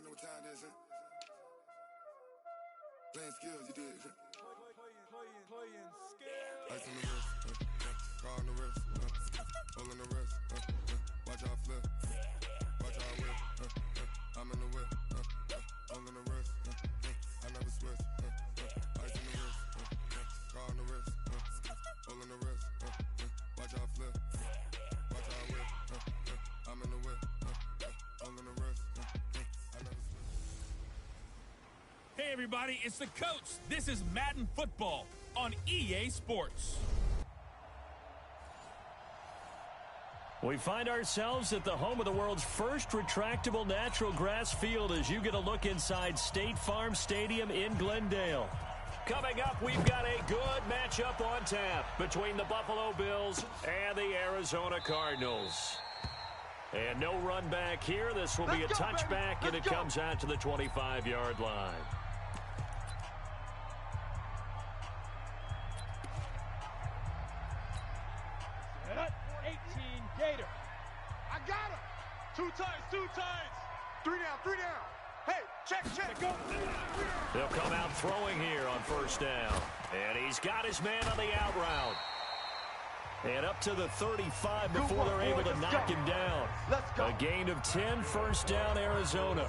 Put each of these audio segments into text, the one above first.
already know what time it is, huh? Playing skills, you did. Playing skills. Ice on the wrist, car on the wrist, hole in the wrist, watch how I flip, watch how I whip, I'm in the whip, hole in the wrist, I never switch, ice on the wrist, car on the wrist, hole in the wrist, watch how I flip, watch how I whip, I'm in the whip, hole in the wrist, I never switch. Hey everybody, it's the coach. This is Madden Football on EA Sports. We find ourselves at the home of the world's first retractable natural grass field as you get a look inside State Farm Stadium in Glendale. Coming up, we've got a good matchup on tap between the Buffalo Bills and the Arizona Cardinals. And no run back here. This will be a touchback, and it comes out to the 25-yard line. Set, 18, Gator. I got him. Two times. Three down. Hey, check. Go. They'll come out throwing here on first down. And he's got his man on the out route. And up to the 35 before they're able to knock him down. Let's go. A gain of 10, first down, Arizona.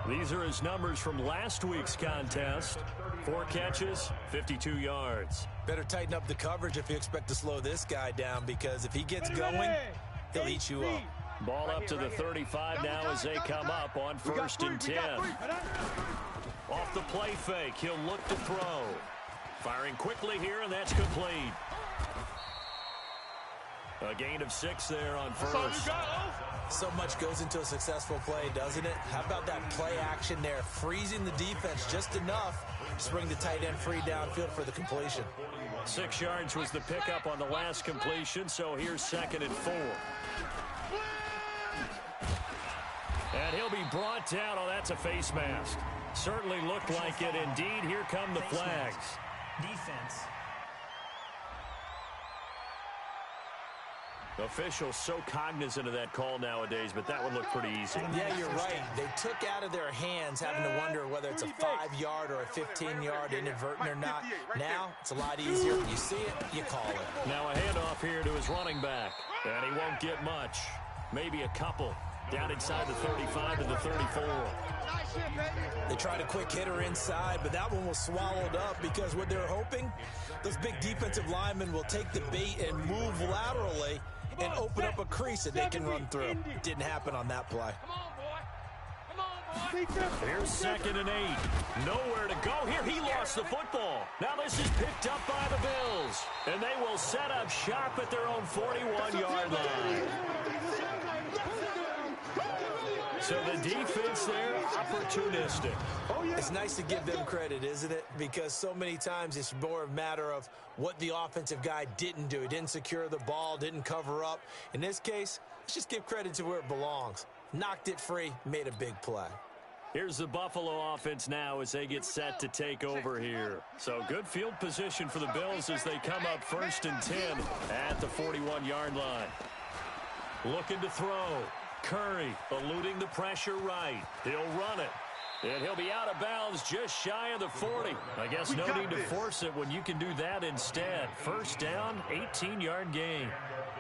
These are his numbers from last week's contest. 4 catches, 52 yards. Better tighten up the coverage if you expect to slow this guy down, because if he gets going, he'll eat you up. Ball up to the 35 now as they come up on first and 10. Off the play fake, he'll look to throw. Firing quickly here, and that's complete. A gain of 6 there on first. So much goes into a successful play, doesn't it? How about that play action there, freezing the defense just enough to bring the tight end free downfield for the completion. 6 yards was the pickup on the last completion, so here's 2nd and 4. And he'll be brought down. Oh, that's a face mask. Certainly looked like it. Indeed, here come the flags. Defense. Officials so cognizant of that call nowadays, but that one looked pretty easy. Yeah, you're right. They took out of their hands having to wonder whether it's a 5-yard or a 15-yard inadvertent or not. Now, it's a lot easier. You see it, you call it. Now a handoff here to his running back, and he won't get much. Maybe a couple. Down inside the 35 to the 34. They tried a quick hitter inside, but that one was swallowed up because what they're hoping, those big defensive linemen will take the bait and move laterally and open up a crease that they can run through. Didn't happen on that play. Here's 2nd and 8. Nowhere to go here. He lost the football. Now this is picked up by the Bills. And they will set up shop at their own 41-yard line. So the defense there, opportunistic. It's nice to give them credit, isn't it? Because so many times it's more a matter of what the offensive guy didn't do. He didn't secure the ball, didn't cover up. In this case, let's just give credit to where it belongs. Knocked it free, made a big play. Here's the Buffalo offense now as they get set to take over here. So good field position for the Bills as they come up 1st and 10 at the 41-yard line. Looking to throw. Curry eluding the pressure right. He'll run it. And he'll be out of bounds just shy of the 40. I guess no need to force it when you can do that instead. First down, 18-yard gain.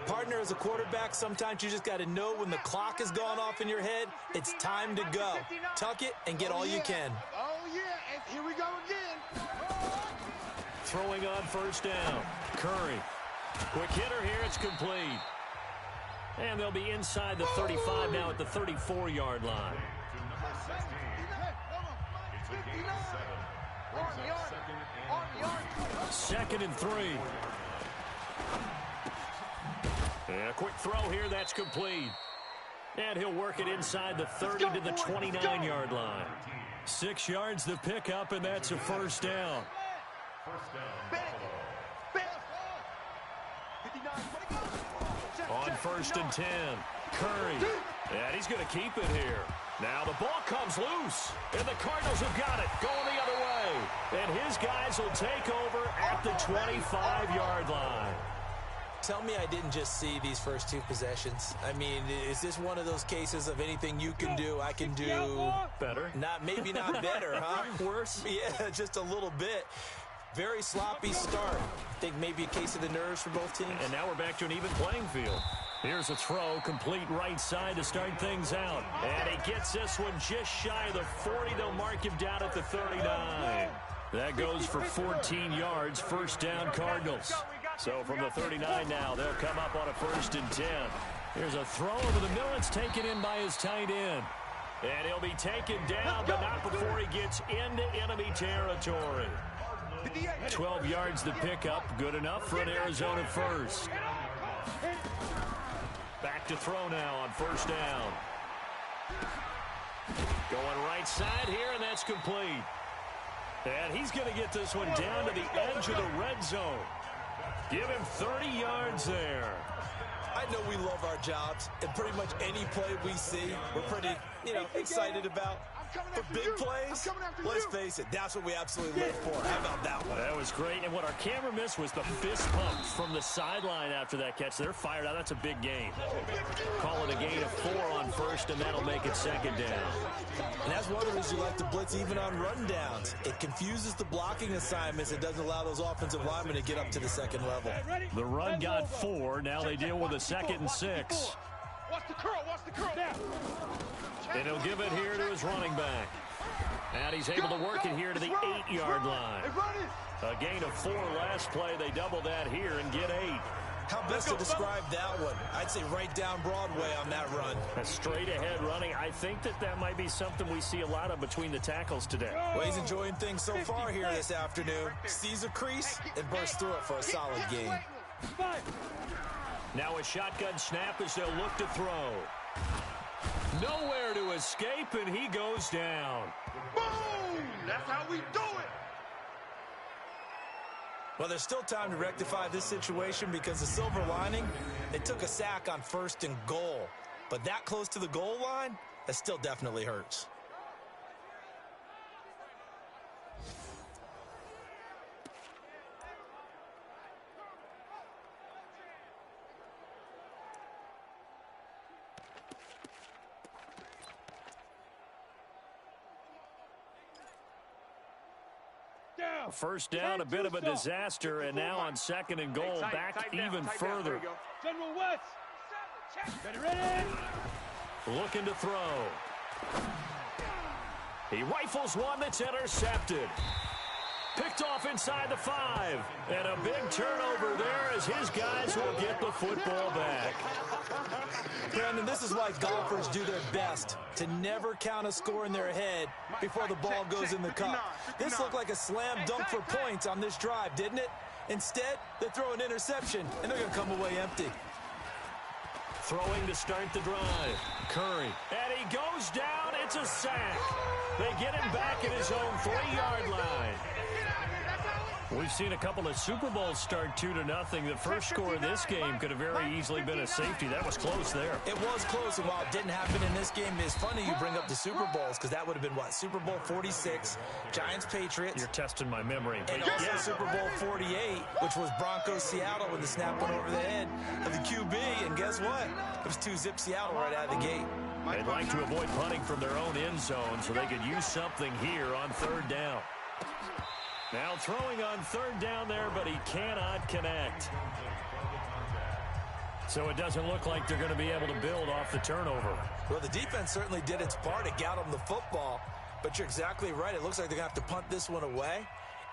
Partner, as a quarterback, sometimes you just got to know when the clock has gone off in your head, it's time to go. Tuck it and get all you can. Oh, yeah, and here we go again. Throwing on first down. Curry. Quick hitter here, it's complete. And they'll be inside the 35 now at the 34-yard line. Second and 3. And a quick throw here, that's complete. And he'll work it inside the 30 to the 29-yard line. 6 yards the pickup, and that's a first down. On 1st and 10, Curry. And he's going to keep it here. Now the ball comes loose, and the Cardinals have got it, going the other way. And his guys will take over at the 25-yard line. Tell me I didn't just see these first two possessions. I mean, is this one of those cases of anything you can do, I can do better? Maybe not better, huh? Worse? Yeah, just a little bit. Very sloppy start. I think maybe a case of the nerves for both teams. And now we're back to an even playing field. Here's a throw, complete right side to start things out. And he gets this one just shy of the 40. They'll mark him down at the 39. That goes for 14 yards, first down Cardinals. So from the 39 now, they'll come up on a 1st and 10. Here's a throw over the middle. It's taken in by his tight end. And he'll be taken down, but not before he gets into enemy territory. 12 yards to pick up. Good enough for an Arizona first. Back to throw now on 1st down. Going right side here, and that's complete. And he's going to get this one down to the edge of the red zone. Give him 30 yards there. I know we love our jobs, and pretty much any play we see, we're pretty, excited about. For big plays, let's face it, that's what we absolutely live for. How about that one? That was great, and what our camera missed was the fist pump from the sideline after that catch. They're fired out. That's a big gain. Call it a gain of 4 on 1st, and that'll make it 2nd down. And that's one of the reasons you like to blitz even on rundowns. It confuses the blocking assignments. It doesn't allow those offensive linemen to get up to the 2nd level. The run got 4. Now they deal with a 2nd and 6. Watch the curl, watch the curl. And he'll give it here to his running back. And he's able to work it here to the 8-yard line. A gain of 4 last play. They double that here and get 8. How best to describe that one? I'd say right down Broadway on that run. A straight ahead running. I think that might be something we see a lot of between the tackles today. Well, he's enjoying things so far here this afternoon. Sees a crease and bursts through it for a solid gain. Now a shotgun snap as they'll look to throw. Nowhere to escape, and he goes down. Boom! That's how we do it. Well, there's still time to rectify this situation because the silver lining, they took a sack on 1st and goal. But that close to the goal line, that still definitely hurts. First down, a bit of a disaster, and now on 2nd and goal, back even further. General West. Ready. Looking to throw. He rifles one that's intercepted. Picked off inside the 5. And a big turnover there as his guys will get the football back. Brandon, this is why golfers do their best to never count a score in their head before the ball goes in the cup. This looked like a slam dunk for points on this drive, didn't it? Instead, they throw an interception, and they're going to come away empty. Throwing to start the drive. Curry. And he goes down. It's a sack. They get him back at his own 3-yard line. We've seen a couple of Super Bowls start 2-0. The first score of this game could have very easily been a safety. That was close there. It was close, and while it didn't happen in this game, it's funny you bring up the Super Bowls because that would have been, what, Super Bowl 46, Giants-Patriots. You're testing my memory. And also Super Bowl 48, which was Broncos-Seattle when the snap went over the head of the QB. And guess what? It was 2-zip Seattle right out of the gate. They'd like to avoid punting from their own end zone so they could use something here on 3rd down. Now throwing on 3rd down there, but he cannot connect. So it doesn't look like they're going to be able to build off the turnover. Well, the defense certainly did its part. It got them the football. But you're exactly right. It looks like they're going to have to punt this one away.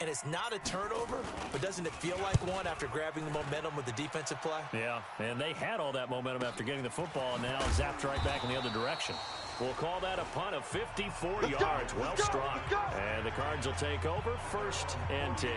And it's not a turnover, but doesn't it feel like one after grabbing the momentum with the defensive play? Yeah, and they had all that momentum after getting the football, and now zapped right back in the other direction. We'll call that a punt of 54 yards. Well struck. And the Cards will take over 1st and 10.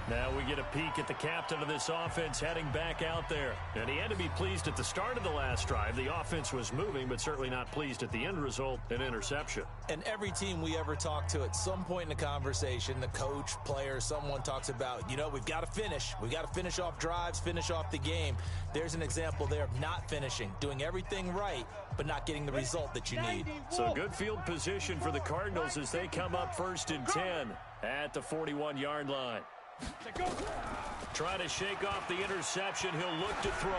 Now we get a peek at the captain of this offense heading back out there. And he had to be pleased at the start of the last drive. The offense was moving, but certainly not pleased at the end result, an interception. And every team we ever talk to at some point in the conversation, the coach, player, someone talks about, we've got to finish. We've got to finish off drives, finish off the game. There's an example there of not finishing, doing everything right, but not getting the result that you need. So good field position for the Cardinals as they come up 1st and 10 at the 41-yard line. Trying to shake off the interception. He'll look to throw.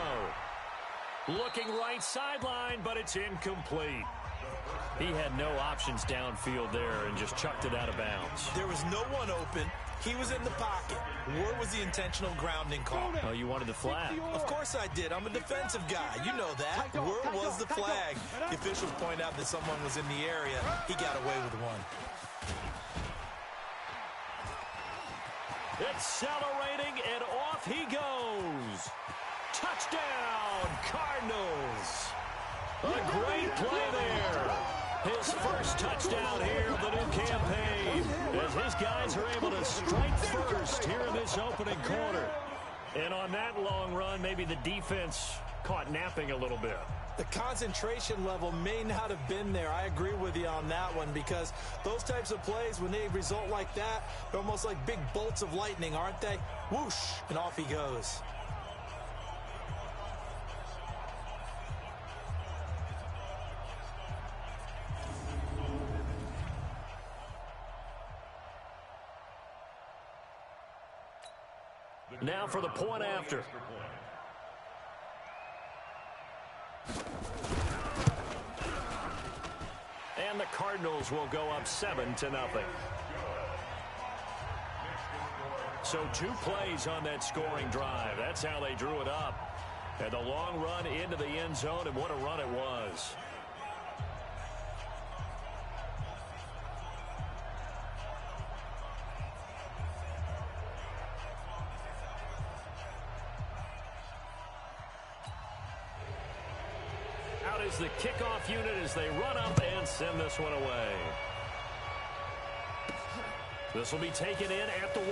Looking right sideline, but it's incomplete. He had no options downfield there and just chucked it out of bounds. There was no one open. He was in the pocket. Where was the intentional grounding call? Oh, you wanted the flag. Of course I did. I'm a defensive guy. You know that. Where was the flag? The officials point out that someone was in the area. He got away with one. Accelerating, and off he goes. Touchdown, Cardinals. A great play there. His first touchdown here of the new campaign as his guys are able to strike first here in this opening quarter. And on that long run, maybe the defense caught napping a little bit. The concentration level may not have been there. I agree with you on that one because those types of plays, when they result like that, they're almost like big bolts of lightning, aren't they? Whoosh, and off he goes. Now for the point after. And the Cardinals will go up 7-0. So 2 plays on that scoring drive. That's how they drew it up. And the long run into the end zone, and what a run it was. Out is the kickoff unit as they run up and send this one away. This will be taken in at the 1.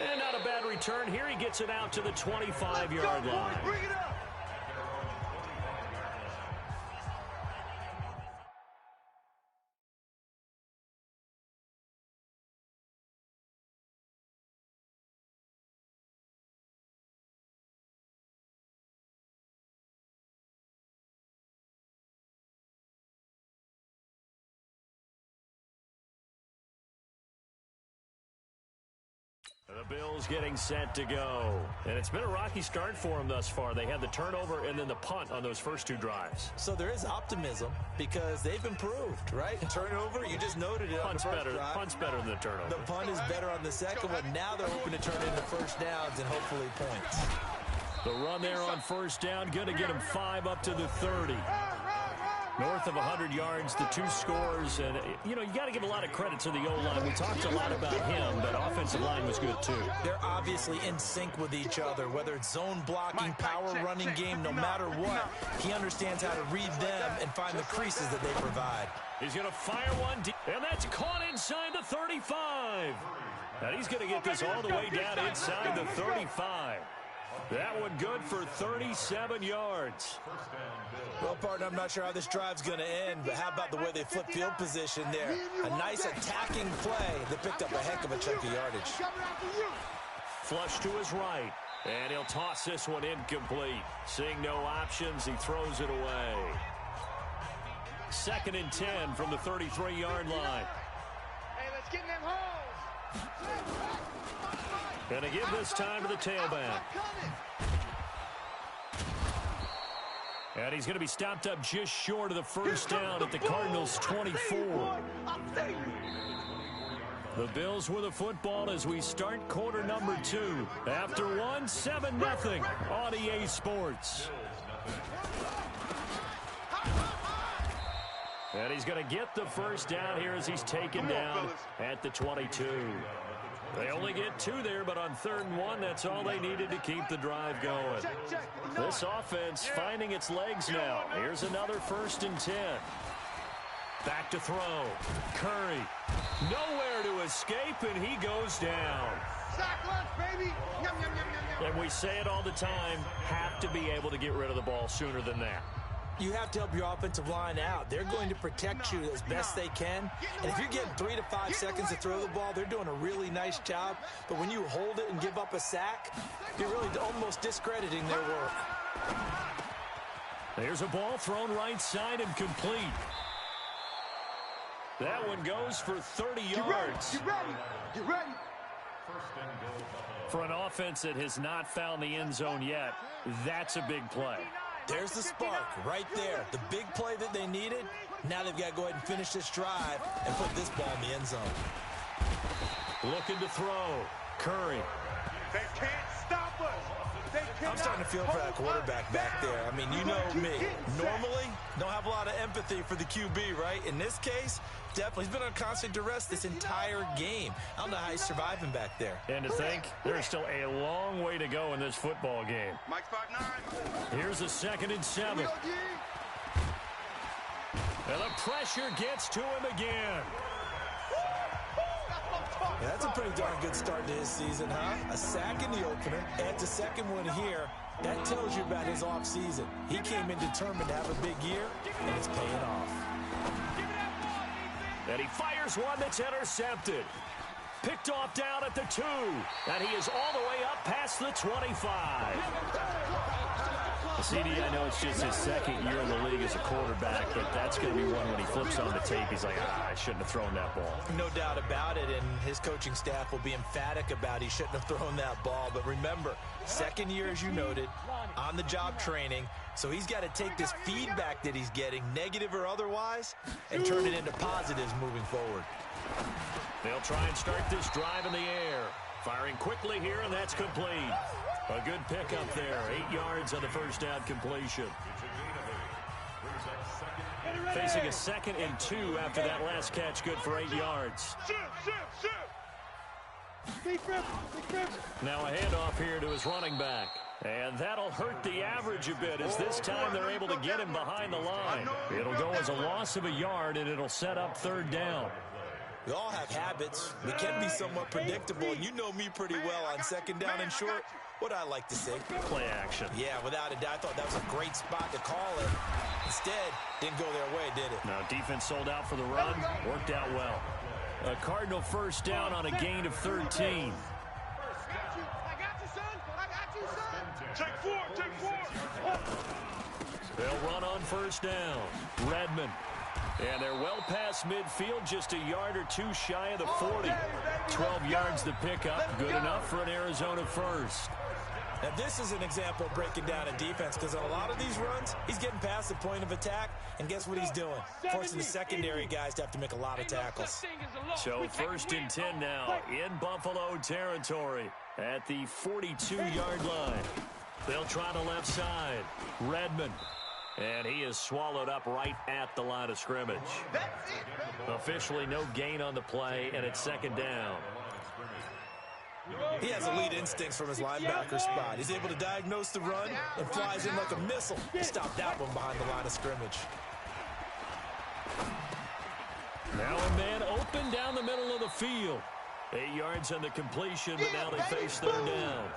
And not a bad return here. He gets it out to the 25-yard line. Bring it up. The Bills getting set to go. And it's been a rocky start for them thus far. They had the turnover and then the punt on those first 2 drives. So there is optimism because they've improved, right? Turnover, you just noted it on the first drive. Punt's better than the turnover. The punt is better on the second one. Now they're hoping to turn into first downs and hopefully points. The run there on first down, going to get him 5 up to the 30. North of 100 yards, the 2 scores. And, you know, you got to give a lot of credit to the O-line. We talked a lot about him, but offensive line was good, too. They're obviously in sync with each other, whether it's zone blocking, power running game, no matter what. He understands how to read them and find the creases that they provide. He's going to fire one deep, and that's caught inside the 35. And he's going to get this all the way down inside the 35. That one good for 37 yards. Well, partner, I'm not sure how this drive's going to end, but how about the way they flip field position there? A nice attacking play that picked up a heck of a chunk of yardage. Flush to his right, and he'll toss this one incomplete. Seeing no options, he throws it away. 2nd and 10 from the 33-yard line. Hey, let's get in them holes. And to give this time to the tailback. And he's going to be stopped up just short of the first down at the Cardinals' 24. The Bills with the football as we start quarter number 2. After 1, 7-0 on EA Sports. And he's going to get the first down here as he's taken down at the 22. They only get 2 there, but on 3rd and 1, that's all they needed to keep the drive going. This offense finding its legs now. Here's another 1st and 10. Back to throw. Curry. Nowhere to escape, and he goes down. Sack lunch, baby. Yum, yum, yum, yum, yum. And we say it all the time, have to be able to get rid of the ball sooner than that. You have to help your offensive line out. They're going to protect you as best they can. And if you're getting 3 to 5 seconds to throw the ball, they're doing a really nice job. But when you hold it and give up a sack, you're really almost discrediting their work. There's a ball thrown right side and complete. That one goes for 30 yards. Get ready. Get ready. For an offense that has not found the end zone yet, that's a big play. There's the spark right there. The big play that they needed. Now they've got to go ahead and finish this drive and put this ball in the end zone. Looking to throw. Curry. They can't stop us. I'm starting to feel for that quarterback back there. I mean, you know me. Normally, don't have a lot of empathy for the QB, right? In this case, definitely. He's been on constant duress this entire game. I don't know how he's surviving back there. And to think, there's still a long way to go in this football game. Mike's 5'9". Here's a 2nd and 7. And the pressure gets to him again. Yeah, that's a pretty darn good start to his season, huh? A sack in the opener, adds a second one here. That tells you about his offseason. He came in determined to have a big year, and it's paying off. And he fires one that's intercepted. Picked off down at the 2. And he is all the way up past the 25. CD, I know it's just his 2nd year in the league as a quarterback, but that's going to be one when he flips on the tape. He's like, I shouldn't have thrown that ball. No doubt about it, and his coaching staff will be emphatic about he shouldn't have thrown that ball. But remember, 2nd year, as you noted, on-the-job training, so he's got to take this feedback that he's getting, negative or otherwise, and turn it into positives moving forward. They'll try and start this drive in the air. Firing quickly here, and that's complete. A good pickup there. 8 yards on the first down completion. Facing a 2nd and 2 after that last catch, good for 8 yards. Now a handoff here to his running back. And that'll hurt the average a bit as this time they're able to get him behind the line. It'll go as a loss of a yard, and it'll set up 3rd down. We all have habits. We can be somewhat predictable, and you know me pretty well on 2nd down and short. What I like to say. Play action. Yeah, without a doubt. I thought that was a great spot to call it. Instead, didn't go their way, did it? Now, defense sold out for the run. Worked out well. A Cardinal first down on a gain of 13. I got you, son. I got you, son. Take 4. They'll run on first down. Redmond. And they're well past midfield, just a yard or 2 shy of the 40. 12 yards to pick up. Good enough for an Arizona first. Now, this is an example of breaking down a defense because on a lot of these runs, he's getting past the point of attack, and guess what he's doing? Forcing the secondary guys to have to make a lot of tackles. So 1st and 10 now in Buffalo territory at the 42-yard line. They'll try the left side. Redmond. And he is swallowed up right at the line of scrimmage. Officially no gain on the play, and it's 2nd down. He has elite instincts from his linebacker spot. He's able to diagnose the run and flies in like a missile. Stop that one behind the line of scrimmage. Now a man open down the middle of the field. 8 yards on the completion, but now they face 3rd down.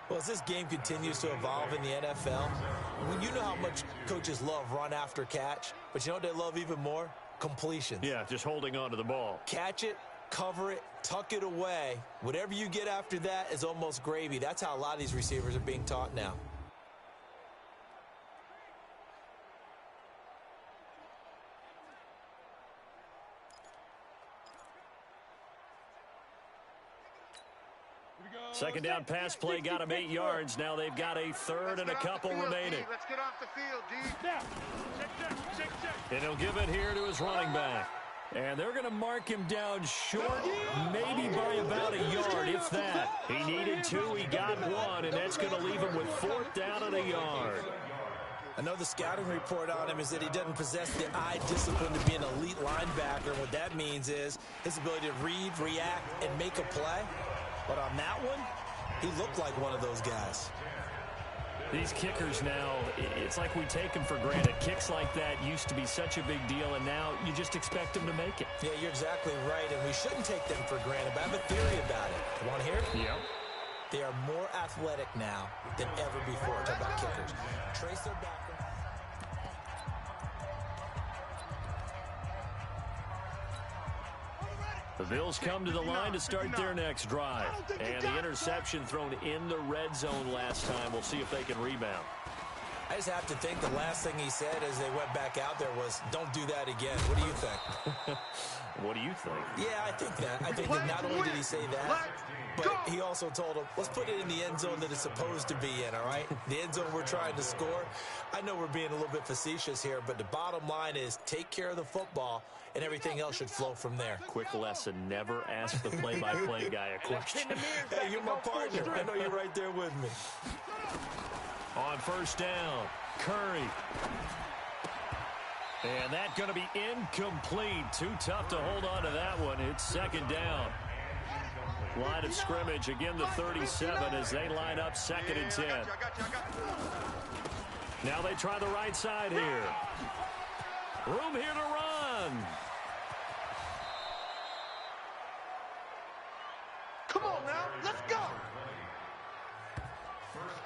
Well, as this game continues to evolve in the NFL, you know how much coaches love run after catch, but you know what they love even more? Completions. Yeah, just holding on to the ball. Catch it, cover it, tuck it away. Whatever you get after that is almost gravy. That's how a lot of these receivers are being taught now. Second down pass play got him 8 yards. Now they've got a 3rd and a couple remaining. Let's get off the field, D. And he'll give it here to his running back. And they're going to mark him down short, maybe by about a yard, if that. He needed 2, he got 1, and that's going to leave him with 4th down and a yard. I know the scouting report on him is that he doesn't possess the eye discipline to be an elite linebacker. What that means is his ability to read, react, and make a play. But on that one, he looked like one of those guys. These kickers now, it's like we take them for granted. Kicks like that used to be such a big deal, and now you just expect them to make it. Yeah, you're exactly right, and we shouldn't take them for granted, but I have a theory about it. You want to hear it? Yeah. They are more athletic now than ever before. Talk about kickers. Trace their background. The Bills come to the line to start their next drive. And the interception thrown in the red zone last time. We'll see if they can rebound. I just have to think the last thing he said as they went back out there was, don't do that again. What do you think? What do you think? Yeah, I think that. I think that not only did he say that, but he also told him, let's put it in the end zone that it's supposed to be in, all right? The end zone we're trying to score. I know we're being a little bit facetious here, but the bottom line is take care of the football, and everything else should flow from there. Quick lesson, never ask the play-by-play guy a question. Hey, you're my partner. I know you're right there with me. On first down, Curry. And that's going to be incomplete. Too tough to hold on to that one. It's second down. Line of scrimmage, again the 37 as they line up second and 10. Now they try the right side here. Room here to run. Come on now, let's go.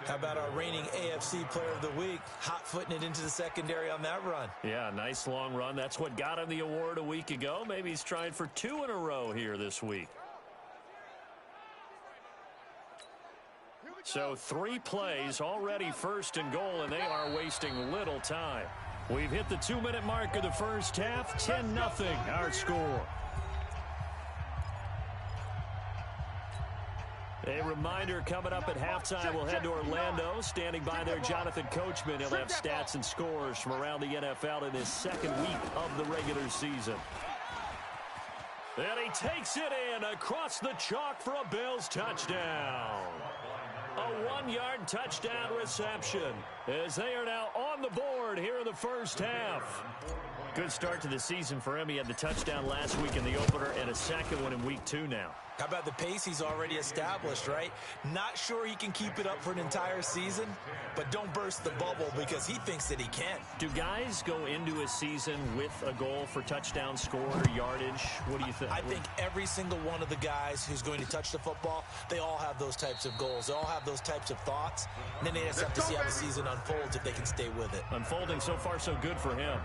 How about our reigning AFC Player of the Week, hot-footing it into the secondary on that run? Yeah, nice long run. That's what got him the award a week ago. Maybe he's trying for 2 in a row here this week. So 3 plays, already first and goal, and they are wasting little time. We've hit the 2-minute mark of the first half, 10-0 our score. A reminder, coming up at halftime, we'll head to Orlando. Standing by there, Jonathan Coachman. He'll have stats and scores from around the NFL in his second week of the regular season. And he takes it in across the chalk for a Bills touchdown. A 1-yard touchdown reception as they are now on the board here in the first half. Good start to the season for him. He had the touchdown last week in the opener and a second one in week 2 now. How about the pace he's already established, right? Not sure he can keep it up for an entire season, but don't burst the bubble because he thinks that he can. Do guys go into a season with a goal for touchdown score or yardage? What do you think? I think every single one of the guys who's going to touch the football, they all have those types of goals. They all have those types of thoughts. And then they just have to see how the season unfolds if they can stay with it. Unfolding so far so good for him.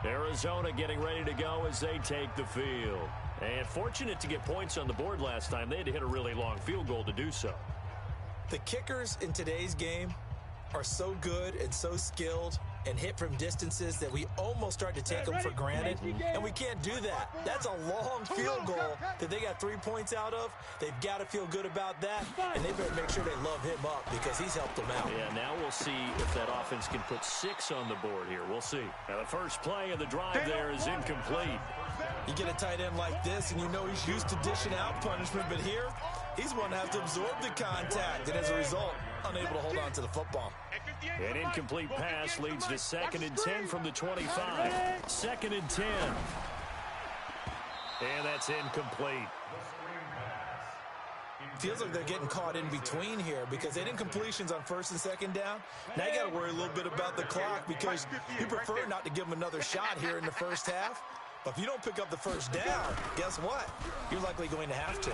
Arizona getting ready to go as they take the field. And fortunate to get points on the board last time. They had to hit a really long field goal to do so. The kickers in today's game are so good and so skilled and hit from distances that we almost start to take them for granted, and we can't do that. That's a long field goal that they got 3 points out of. They've got to feel good about that, and they better make sure they love him up because he's helped them out. Yeah, now we'll see if that offense can put 6 on the board here. We'll see. Now the first play of the drive there is incomplete. You get a tight end like this, and you know he's used to dishing out punishment, but here, he's going to have to absorb the contact, and as a result, unable to hold on to the football. An incomplete pass leads to 2nd and 10 from the 25. 2nd and 10. And that's incomplete. Feels like they're getting caught in between here because they did incompletions on 1st and 2nd down. Now you got to worry a little bit about the clock because you prefer not to give them another shot here in the first half. But if you don't pick up the first down, guess what? You're likely going to have to.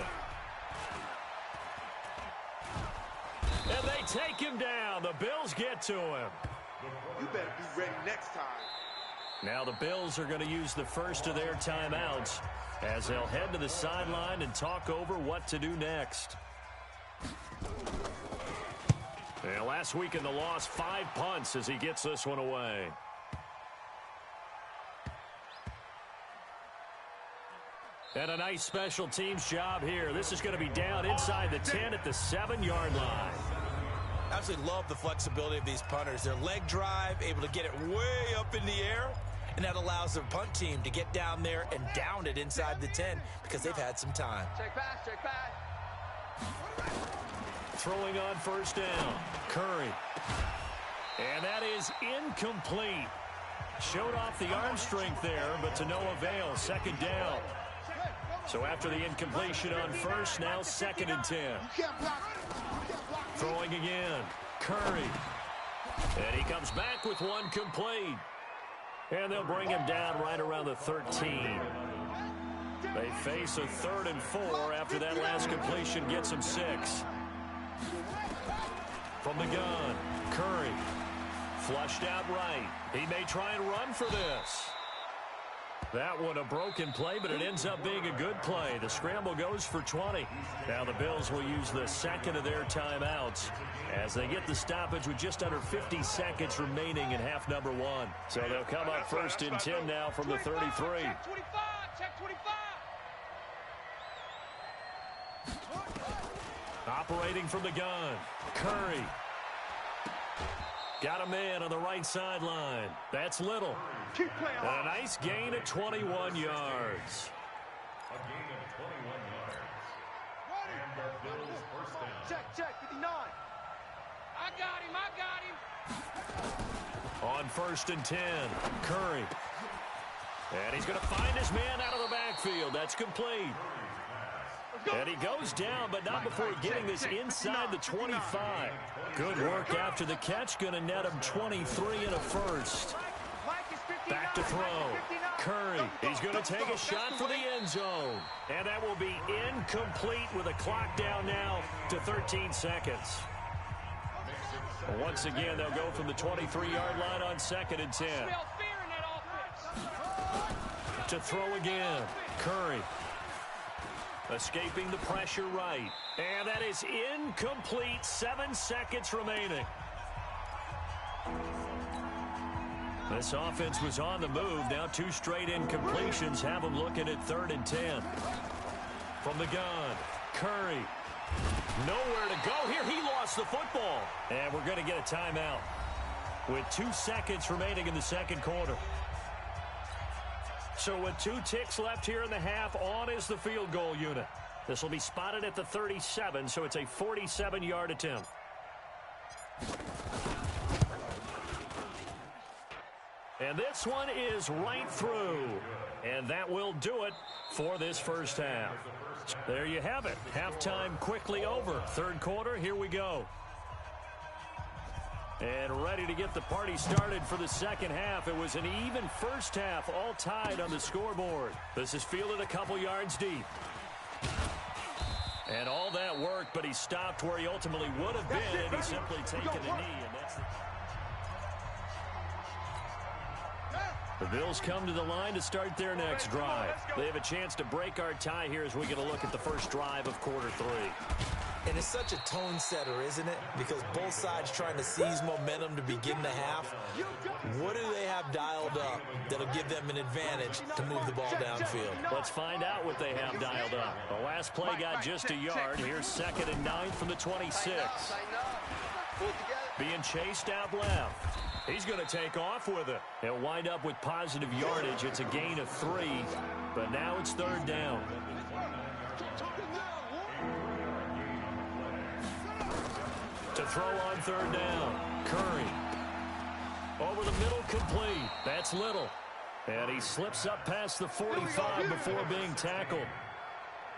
And they take him down. The Bills get to him. You better be ready next time. Now the Bills are going to use the first of their timeouts as they'll head to the sideline and talk over what to do next. And last week in the loss, 5 punts as he gets this one away. And a nice special teams job here. This is going to be down inside the 10 at the 7-yard line. Absolutely love the flexibility of these punters. Their leg drive, able to get it way up in the air, and that allows their punt team to get down there and down it inside the 10 because they've had some time. Check pass. Throwing on first down, Curry. And that is incomplete. Showed off the arm strength there, but to no avail. 2nd down. So after the incompletion on first, now 2nd and 10. Throwing again, Curry. And he comes back with one complete. And they'll bring him down right around the 13. They face a 3rd and 4 after that last completion gets them 6. From the gun, Curry. Flushed out right. He may try and run for this. That one a broken play, but it ends up being a good play. The scramble goes for 20. Now the Bills will use the second of their timeouts as they get the stoppage with just under 50 seconds remaining in half number one. So they'll come up first and 10 now from the 33. Check 25, check 25. Operating from the gun, Curry. Got a man on the right sideline. That's Little. Keep playing And a hard. nice gain of 21 yards. Check, 59. I got him. On first and 10, Curry. And he's going to find his man out of the backfield. That's complete. And he goes down, but not before getting this inside the 25. Good work after the catch. Going to net him 23 and a first. Back to throw. Curry. He's going to take a shot for the end zone. And that will be incomplete with a clock down now to 13 seconds. Once again, they'll go from the 23-yard line on second and 10. Smell fear in that offense. To throw again. Curry. Escaping the pressure right. And that is incomplete. 7 seconds remaining. This offense was on the move. Now 2 straight incompletions have them looking at 3rd and 10. From the gun, Curry. Nowhere to go here. He lost the football. And we're going to get a timeout with 2 seconds remaining in the second quarter. So with 2 ticks left here in the half, on is the field goal unit. This will be spotted at the 37, so it's a 47-yard attempt. And this one is right through. And that will do it for this first half. There you have it. Halftime quickly over. Third quarter, here we go. And ready to get the party started for the second half. It was an even first half, all tied on the scoreboard. This is fielded a couple yards deep. And all that work, but he stopped where he ultimately would have been, and he's simply taken a knee. And that's the Bills come to the line to start their next drive. They have a chance to break our tie here as we get a look at the first drive of quarter 3. And it's such a tone setter, isn't it? Because both sides trying to seize momentum to begin the half. What do they have dialed up that'll give them an advantage to move the ball downfield? Let's find out what they have dialed up. The last play got just a yard. Here's 2nd and 9 from the 26. Being chased out left. He's going to take off with it. He'll wind up with positive yardage. It's a gain of 3, but now it's 3rd down. To throw on 3rd down, Curry. Over the middle, complete. That's Little. And he slips up past the 45 before being tackled.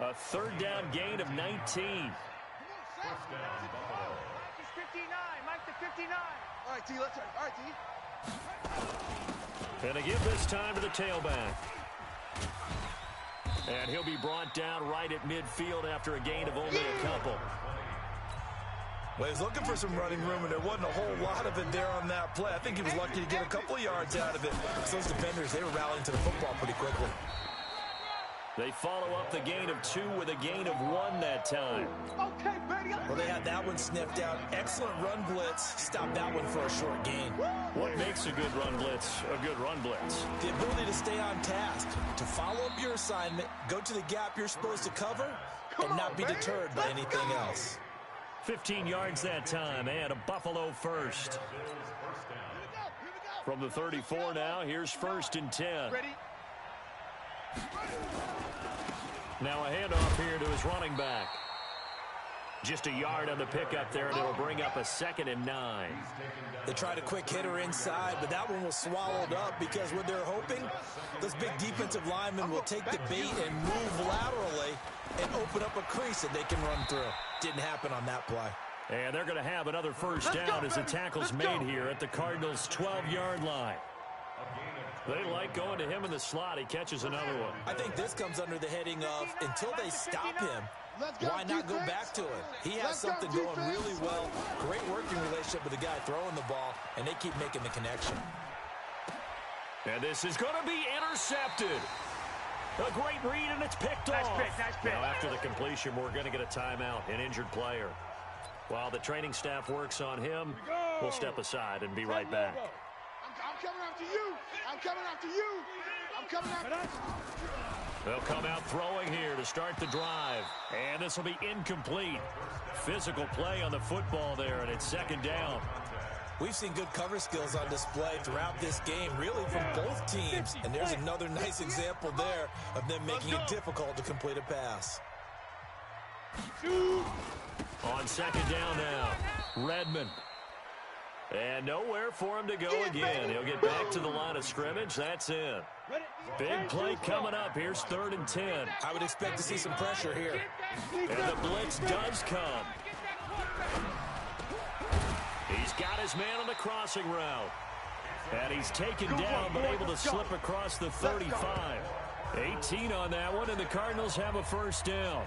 A 3rd down gain of 19. Mike is 59. Mike to 59. All right, T, let's turn. All right, T. And they give this time to the tailback. And he'll be brought down right at midfield after a gain of only a couple. Well, he was looking for some running room, and there wasn't a whole lot of it there on that play. I think he was lucky to get a couple yards out of it. So those defenders, they were rallying to the football pretty quickly. They follow up the gain of 2 with a gain of 1 that time. Okay, baby. Well, they had that one sniffed out. Excellent run blitz. Stopped that one for a short gain. What makes a good run blitz a good run blitz? The ability to stay on task, to follow up your assignment, go to the gap you're supposed to cover, and not be deterred by anything else. 15 yards that time, and a Buffalo first. From the 34 now, here's 1st and 10. Ready? Now a handoff here to his running back. Just a yard on the pickup there, and it'll bring up a 2nd and 9. They tried a quick hitter inside, but that one was swallowed up because what they're hoping, those big defensive linemen will take the bait and move laterally and open up a crease that they can run through. Didn't happen on that play. And they're going to have another first down as the tackle's made here at the Cardinals' 12-yard line. They like going to him in the slot. He catches another one. I think this comes under the heading of until they stop him, why not go back to it? He has something going really well. Great working relationship with the guy throwing the ball, and they keep making the connection. And this is going to be intercepted. A great read, and it's picked off. Nice pick. Now, after the completion, we're going to get a timeout, an injured player. While the training staff works on him, we'll step aside and be right back. I'm coming after you. I'm coming after you. I'm coming after you. They'll come out throwing here to start the drive. And this will be incomplete. Physical play on the football there, and it's second down. We've seen good cover skills on display throughout this game, really from both teams. And there's another nice example there of them making it difficult to complete a pass. On second down now, Redmond. And nowhere for him to go again. He'll get back to the line of scrimmage. That's in. Big play coming up. Here's 3rd and 10. I would expect to see some pressure here. And the blitz does come. He's got his man on the crossing route. And he's taken down, but able to slip across the 35. 18 on that one, and the Cardinals have a first down.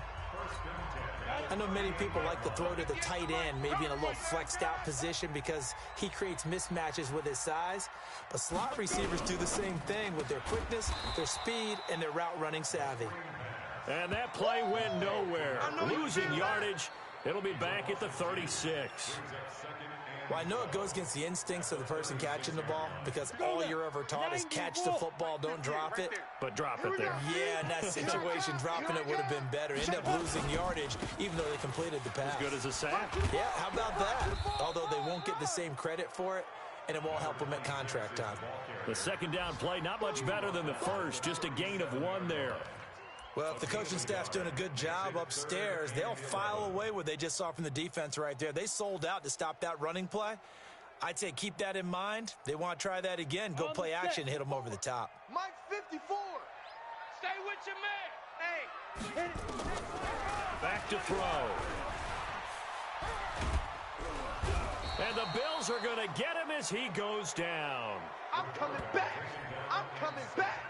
I know many people like to throw to the tight end, maybe in a little flexed out position because he creates mismatches with his size. But slot receivers do the same thing with their quickness, their speed, and their route running savvy. And that play went nowhere. Losing yardage. It'll be back at the 36. Well, I know it goes against the instincts of the person catching the ball because all you're ever taught is catch the football, don't drop it. But drop it there. Yeah, in that situation, dropping it would have been better. End up losing yardage, even though they completed the pass. As good as a sack. Yeah, how about that? Although they won't get the same credit for it, and it won't help them at contract time. The second down play, not much better than the first. Just a gain of 1 there. Well, if the coaching staff's doing a good job upstairs, they'll file away what they just saw from the defense right there. They sold out to stop that running play. I'd say keep that in mind. They want to try that again. Go play action, hit them over the top. Mike 54. Stay with your man. Hey, hit it. Back to throw. And the Bills are going to get him as he goes down. I'm coming back. I'm coming back.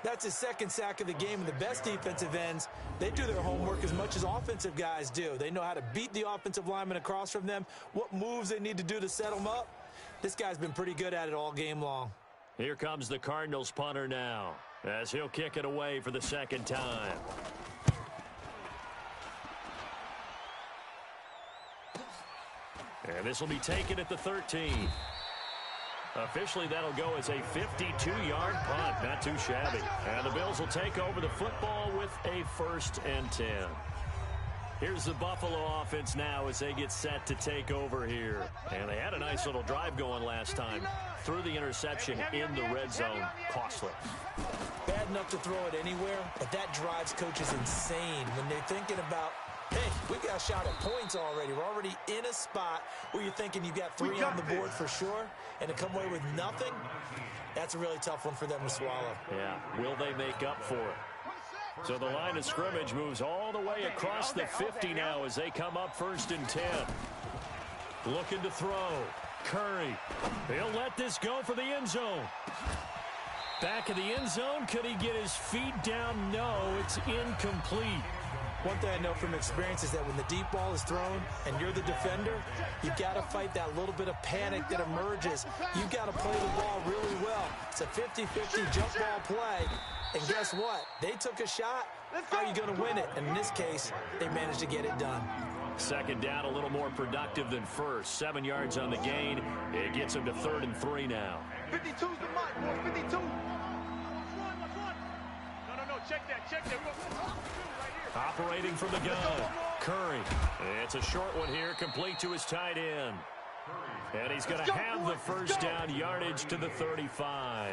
That's his second sack of the game, and the best defensive ends, they do their homework as much as offensive guys do. They know how to beat the offensive lineman across from them, what moves they need to do to set them up. This guy's been pretty good at it all game long. Here comes the Cardinals punter now, as he'll kick it away for the second time. And this will be taken at the 13. Officially, that'll go as a 52-yard punt. Not too shabby. And the Bills will take over the football with a 1st and 10. Here's the Buffalo offense now as they get set to take over here. And they had a nice little drive going last time. Through the interception in the red zone. Costly. Bad enough to throw it anywhere, but that drives coaches insane when they're thinking about, hey, we got a shot at points already. We're already in a spot where you're thinking you've got 3 on the board for sure, and to come away with nothing, that's a really tough one for them to swallow. Yeah, will they make up for it? So the line of scrimmage moves all the way across the 50 now as they come up 1st and 10. Looking to throw. Curry. He'll let this go for the end zone. Back of the end zone. Could he get his feet down? No, it's incomplete. One thing I know from experience is that when the deep ball is thrown and you're the defender, you've got to fight that little bit of panic that emerges. You've got to play the ball really well. It's a 50-50 jump ball play. And guess what? They took a shot. How are you going to win it? And in this case, they managed to get it done. Second down, a little more productive than first. 7 yards on the gain. It gets him to 3rd and 3 now. 52's the mic, boy. 52. No, check that. Operating from the gun. Curry. It's a short one here, complete to his tight end. And he's going to have the first down, yardage to the 35.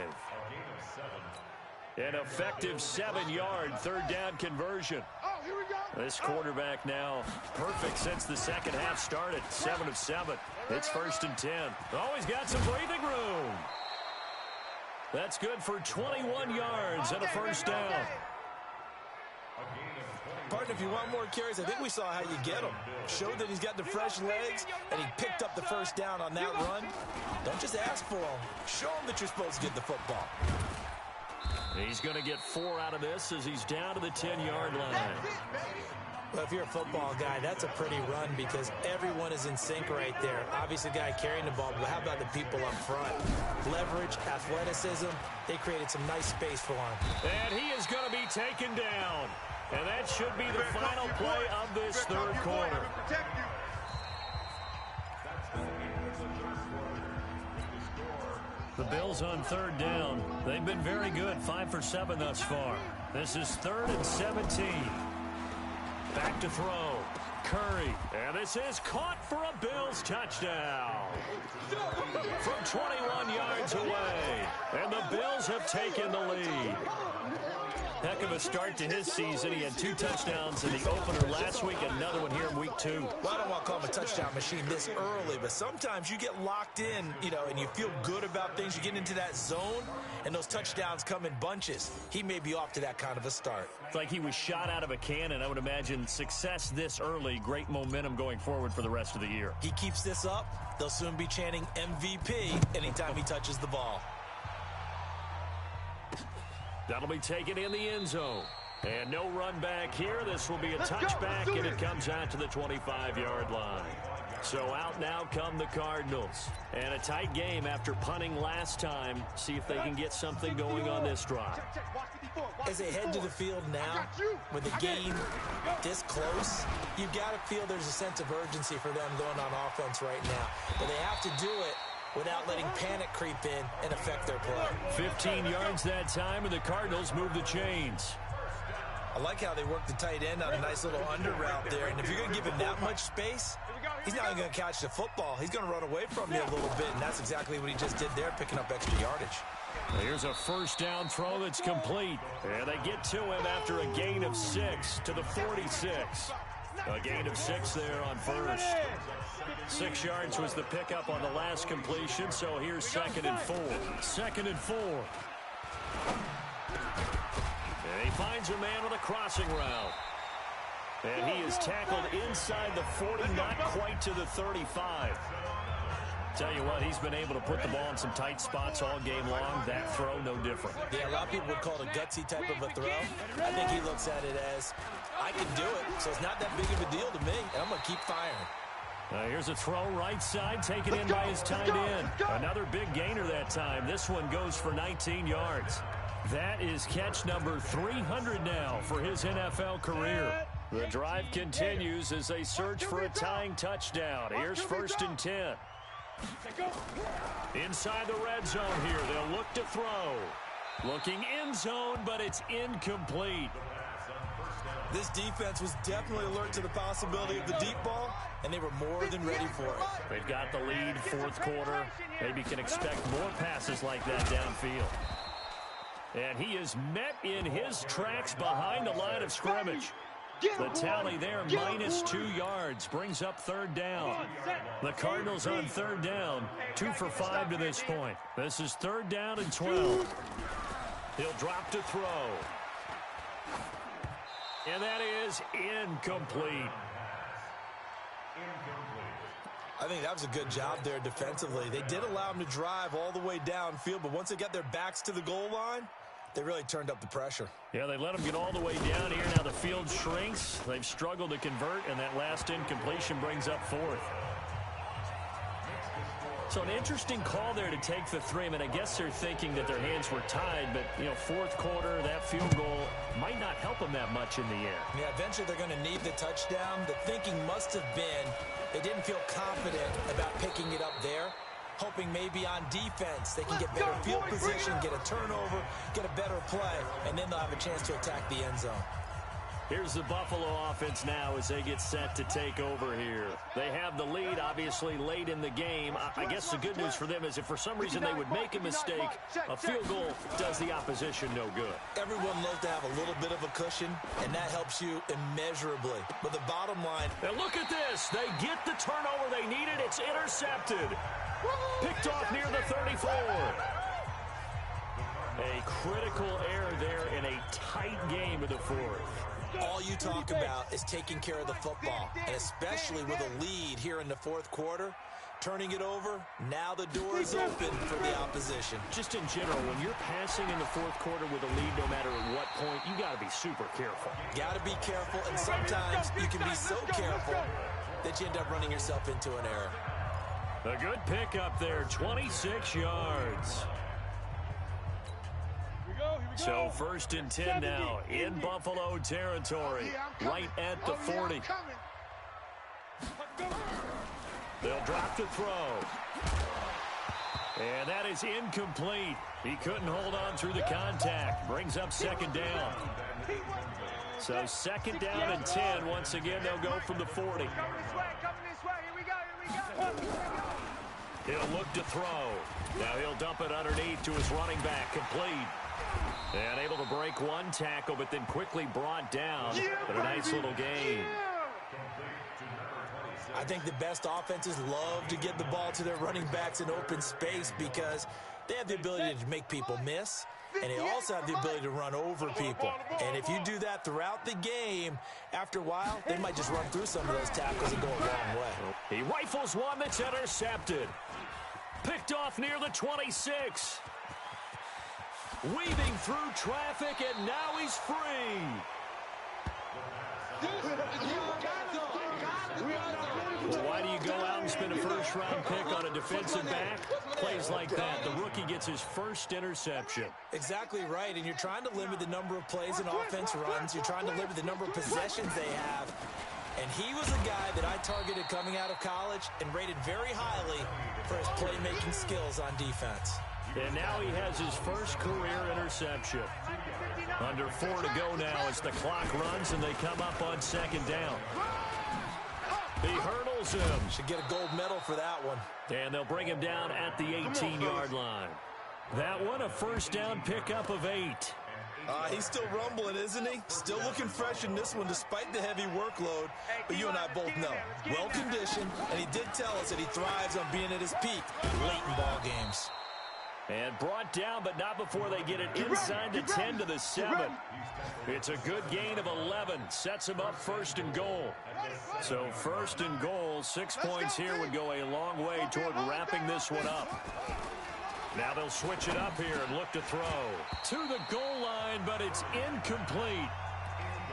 An effective 7-yard 3rd down conversion. Oh, here we go. This quarterback now perfect since the second half started. 7 of 7. It's 1st and 10. Always got some breathing room. That's good for 21 yards and a first down. Partner, if you want more carries, I think we saw how you get them. Showed that he's got the fresh legs, and he picked up the first down on that run. Don't just ask for them. Show them that you're supposed to get the football. He's going to get 4 out of this as he's down to the 10-yard line. Well, if you're a football guy, that's a pretty run because everyone is in sync right there. Obviously, the guy carrying the ball, but how about the people up front? Leverage, athleticism, they created some nice space for him. And he is going to be taken down. And that should be the final play of this third quarter. The Bills on third down. They've been very good, 5 for 7 thus far. This is 3rd and 17. Back to throw. Curry. And this is caught for a Bills touchdown. From 21 yards away. And the Bills have taken the lead. Heck of a start to his season. He had 2 touchdowns in the opener last week, another one here in week 2. Well, I don't want to call him a touchdown machine this early, but sometimes you get locked in, and you feel good about things. You get into that zone, and those touchdowns come in bunches. He may be off to that kind of a start. It's like he was shot out of a cannon. I would imagine success this early, great momentum going forward for the rest of the year. He keeps this up, they'll soon be chanting MVP anytime he touches the ball. That'll be taken in the end zone. And no run back here. This will be a touchback, and it comes out to the 25-yard line. So out now come the Cardinals. And a tight game after punting last time. See if they can get something going on this drive. As they head to the field now, with the game this close, you've got to feel there's a sense of urgency for them going on offense right now. But they have to do it without letting panic creep in and affect their play. 15 yards that time, and the Cardinals move the chains. I like how they work the tight end on a nice little under route there. And if you're going to give him that much space, he's not even going to catch the football. He's going to run away from you a little bit, and that's exactly what he just did there, picking up extra yardage. Here's a first down throw that's complete. And they get to him after a gain of 6 to the 46. A gain of 6 there on first. 6 yards was the pickup on the last completion, so here's 2nd and 4. 2nd and 4. And he finds a man with a crossing route. And he is tackled inside the 40, not quite to the 35. Tell you what, he's been able to put the ball in some tight spots all game long. That throw, no different. Yeah, a lot of people would call it a gutsy type of a throw. I think he looks at it as, I can do it, so it's not that big of a deal to me, and I'm going to keep firing. Here's a throw right side, taken in by his tight end. Another big gainer that time. This one goes for 19 yards. That is catch number 300 now for his NFL career. The drive continues as they search for a tying touchdown. Here's 1st and 10. Inside the red zone here, they'll look to throw. Looking end zone, but it's incomplete. This defense was definitely alert to the possibility of the deep ball, and they were more than ready for it. They've got the lead, 4th quarter. Maybe can expect more passes like that downfield. And he is met in his tracks behind the line of scrimmage. The tally there, minus 2 yards, brings up 3rd down. The Cardinals on 3rd down, 2 for 5 to this point. This is 3rd down and 12. He'll drop to throw. And that is incomplete. I think that was a good job there defensively. They did allow him to drive all the way downfield, but once they got their backs to the goal line, they really turned up the pressure. Yeah, they let him get all the way down here. Now the field shrinks. They've struggled to convert, and that last incompletion brings up 4th. So an interesting call there to take the 3. I mean, I guess they're thinking that their hands were tied, but, 4th quarter, that field goal might not help them that much in the end. Yeah, eventually they're going to need the touchdown. The thinking must have been they didn't feel confident about picking it up there, hoping maybe on defense they can get better field position, get a turnover, get a better play, and then they'll have a chance to attack the end zone. Here's the Buffalo offense now as they get set to take over here. They have the lead, obviously, late in the game. I guess the good news for them is if for some reason they would make a mistake, a field goal does the opposition no good. Everyone loves to have a little bit of a cushion, and that helps you immeasurably. But the bottom line... And look at this. They get the turnover they needed. It's intercepted. Picked off near the 34. A critical error there in a tight game of the 4th. All you talk about is taking care of the football, and especially with a lead here in the 4th quarter, turning it over. Now the door is open for the opposition. Just in general, when you're passing in the fourth quarter with a lead, no matter at what point, you got to be super careful. Got to be careful, and sometimes you can be so careful that you end up running yourself into an error. A good pickup there, 26 yards. So 1st and 10 now in Buffalo territory, right at the 40. They'll drop to throw. And that is incomplete. He couldn't hold on through the contact. Brings up 2nd down. So 2nd down and 10. Once again, they'll go from the 40. He'll look to throw. Now he'll dump it underneath to his running back. Complete. And able to break one tackle, but then quickly brought down. But a nice little gain. I think the best offenses love to get the ball to their running backs in open space because they have the ability to make people miss, and they also have the ability to run over people. And if you do that throughout the game, after a while, they might just run through some of those tackles and go a long way. He rifles one that's intercepted. Picked off near the 26. Weaving through traffic, and now he's free. Why do you go out and spend a first-round pick on a defensive back? Plays like that, the rookie gets his first interception. Exactly right, and you're trying to limit the number of plays an offense runs. You're trying to limit the number of possessions they have. And he was a guy that I targeted coming out of college and rated very highly for his playmaking skills on defense. And now he has his first career interception. Under 4 to go now as the clock runs and they come up on 2nd down. He hurdles him. Should get a gold medal for that one. And they'll bring him down at the 18-yard line. That one, a 1st down pickup of 8. He's still rumbling, isn't he? Still looking fresh in this one despite the heavy workload. But you and I both know, well-conditioned, and he did tell us that he thrives on being at his peak late in ball games. And brought down, but not before they get it inside the 10 to the 7. It's a good gain of 11. Sets him up 1st and goal. So 1st and goal, 6 points here would go a long way toward wrapping this one up. Now they'll switch it up here and look to throw. To the goal line, but it's incomplete.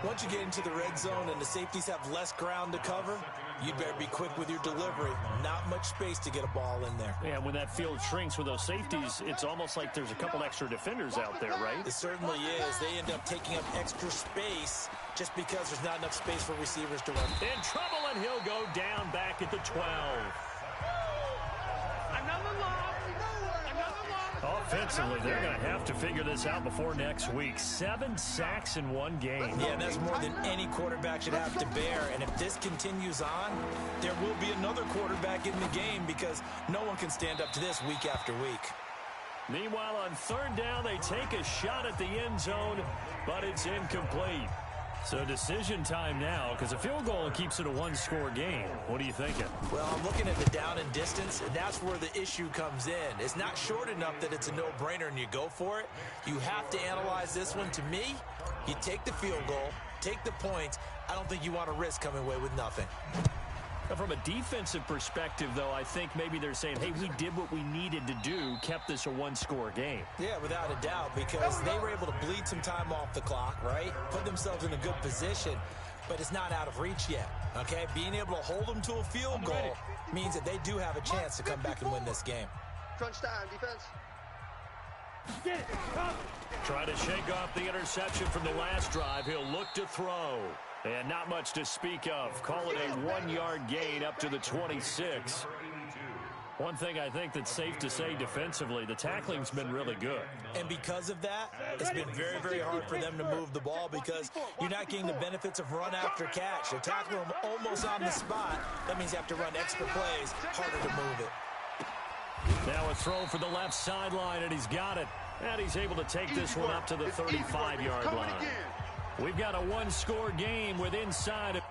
Once you get into the red zone and the safeties have less ground to cover, you better be quick with your delivery. Not much space to get a ball in there. Yeah, when that field shrinks with those safeties, it's almost like there's a couple extra defenders out there, right? It certainly is. They end up taking up extra space just because there's not enough space for receivers to run. In trouble, and he'll go down back at the 12. Another loss. Offensively, they're going to have to figure this out before next week. 7 sacks in one game. Yeah, and that's more than any quarterback should have to bear. And if this continues on, there will be another quarterback in the game because no one can stand up to this week after week. Meanwhile, on 3rd down, they take a shot at the end zone, but it's incomplete. So decision time now, because a field goal keeps it a one-score game. What are you thinking? Well, I'm looking at the down and distance, and that's where the issue comes in. It's not short enough that it's a no-brainer and you go for it. You have to analyze this one. To me, you take the field goal, take the points. I don't think you want to risk coming away with nothing. From a defensive perspective, though, I think maybe they're saying, hey, we did what we needed to do, kept this a one-score game. Yeah, without a doubt, because they were able to bleed some time off the clock, right? Put themselves in a good position, but it's not out of reach yet, okay? Being able to hold them to a field goal means that they do have a chance to come back and win this game. Crunch time, defense. Try to shake off the interception from the last drive. He'll look to throw. And not much to speak of. Call it a 1-yard gain up to the 26. One thing I think that's safe to say defensively, the tackling's been really good. And because of that, it's been very, very hard for them to move the ball because you're not getting the benefits of run after catch. You're tackling them almost on the spot. That means you have to run extra plays, harder to move it. Now a throw for the left sideline, and he's got it. And he's able to take this one up to the 35-yard line. We've got a one-score game with inside of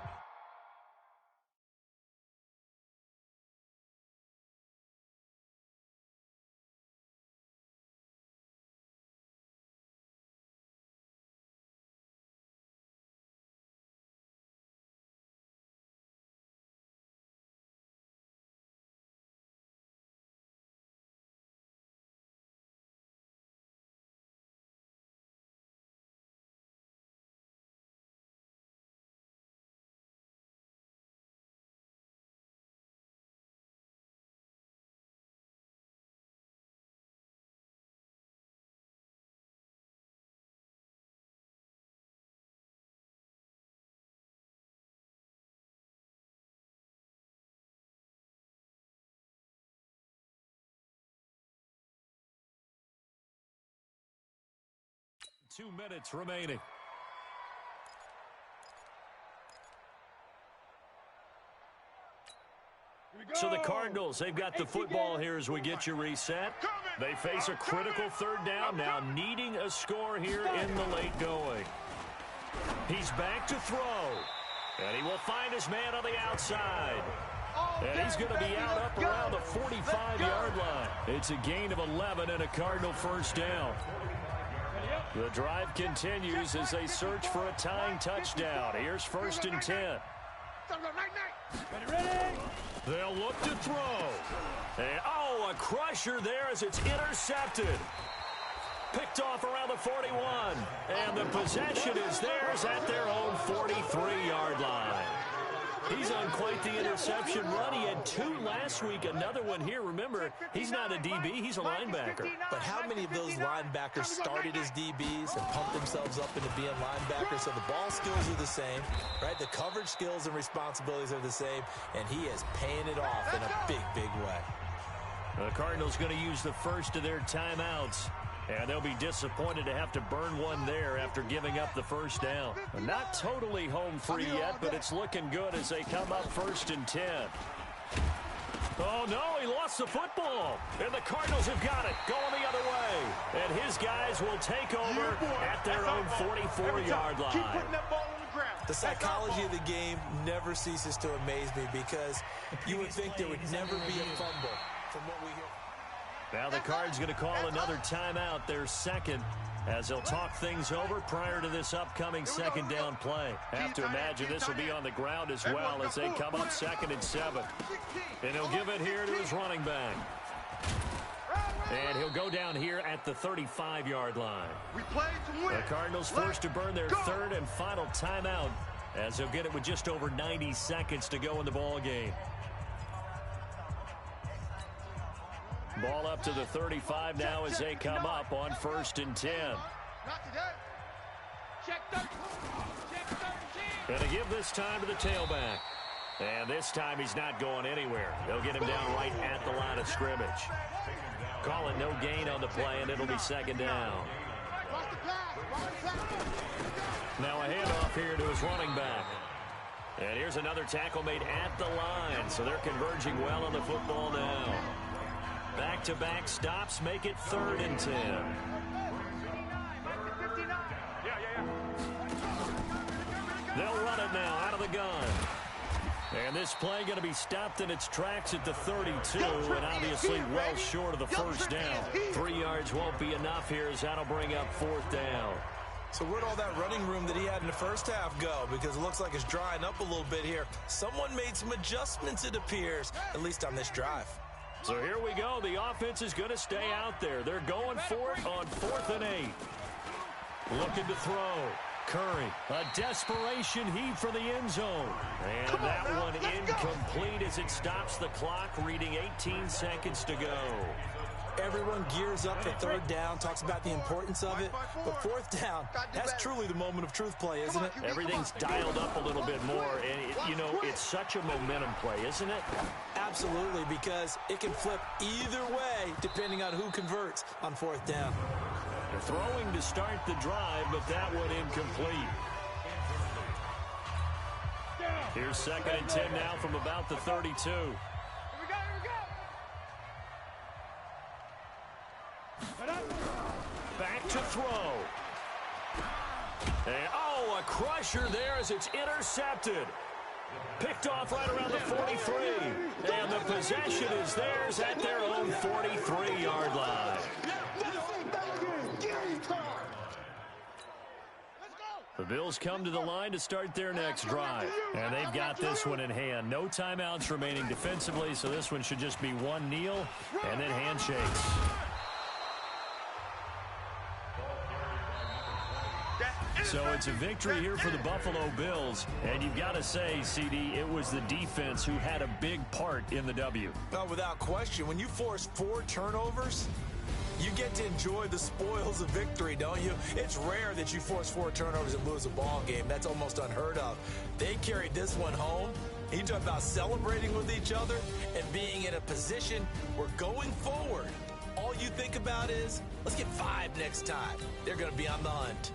2 minutes remaining. So the Cardinals, they've got the football here as we get you reset. They face a critical third down now, needing a score here in the late going. He's back to throw. And he will find his man on the outside. And he's going to be out up around the 45-yard line. It's a gain of 11 and a Cardinal first down. The drive continues as they search for a tying touchdown. Here's 1st and 10. They'll look to throw. And, a crusher there as it's intercepted. Picked off around the 41. And the possession is theirs at their own 43-yard line. He's on quite the interception run. He had 2 last week, another one here. Remember, he's not a DB, he's a linebacker. But how many of those linebackers started as DBs and pumped themselves up into being linebackers? So the ball skills are the same, right? The coverage skills and responsibilities are the same, and he is paying it off in a big, big way. The Cardinals going to use the first of their timeouts. And they'll be disappointed to have to burn one there after giving up the first down. Not totally home free yet, but it's looking good as they come up 1st and 10. Oh, no, he lost the football. And the Cardinals have got it, going the other way. And his guys will take over at their own 44-yard line. Keep putting that ball on the ground. The psychology of the game never ceases to amaze me because you would think there would never be a fumble from what we hear. Now the Cards going to call another timeout, their second, as they'll talk things over prior to this upcoming second down play. Have to imagine this will be on the ground as well as they come up 2nd and 7. And he'll give it here to his running back. And he'll go down here at the 35-yard line. The Cardinals forced to burn their 3rd and final timeout as they'll get it with just over 90 seconds to go in the ball game. Ball up to the 35 now as they come up on 1st and 10. Gonna give this time to the tailback. And this time he's not going anywhere. They'll get him down right at the line of scrimmage. Call it no gain on the play, and it'll be 2nd down. Now a handoff here to his running back. And here's another tackle made at the line, so they're converging well on the football now. Back-to-back stops make it 3rd and 10. They'll run it now out of the gun. And this play going to be stopped in its tracks at the 32, and obviously well short of the first down. 3 yards won't be enough here as that'll bring up 4th down. So where'd all that running room that he had in the first half go? Because it looks like it's drying up a little bit here. Someone made some adjustments, it appears, at least on this drive. So here we go. The offense is going to stay out there. They're going for it on 4th and 8. Looking to throw. Curry, a desperation heave for the end zone. And that one incomplete as it stops the clock, reading 18 seconds to go. Everyone gears up for 3rd down, talks about the importance of it. But 4th down, that's truly the moment of truth play, isn't it? Everything's dialed up a little bit more. And, it's such a momentum play, isn't it? Absolutely, because it can flip either way depending on who converts on 4th down. They're throwing to start the drive, but that one incomplete. Here's 2nd and 10 now from about the 32. Back to throw. And, a crusher there as it's intercepted. Picked off right around the 43. And the possession is theirs at their own 43-yard line. The Bills come to the line to start their next drive. And they've got this one in hand. No timeouts remaining defensively, so this one should just be one kneel and then handshakes. So it's a victory here for the Buffalo Bills. And you've got to say, CD, it was the defense who had a big part in the W. No, without question. When you force 4 turnovers, you get to enjoy the spoils of victory, don't you? It's rare that you force 4 turnovers and lose a ball game. That's almost unheard of. They carried this one home. You talk about celebrating with each other and being in a position where going forward, all you think about is, let's get 5 next time. They're going to be on the hunt.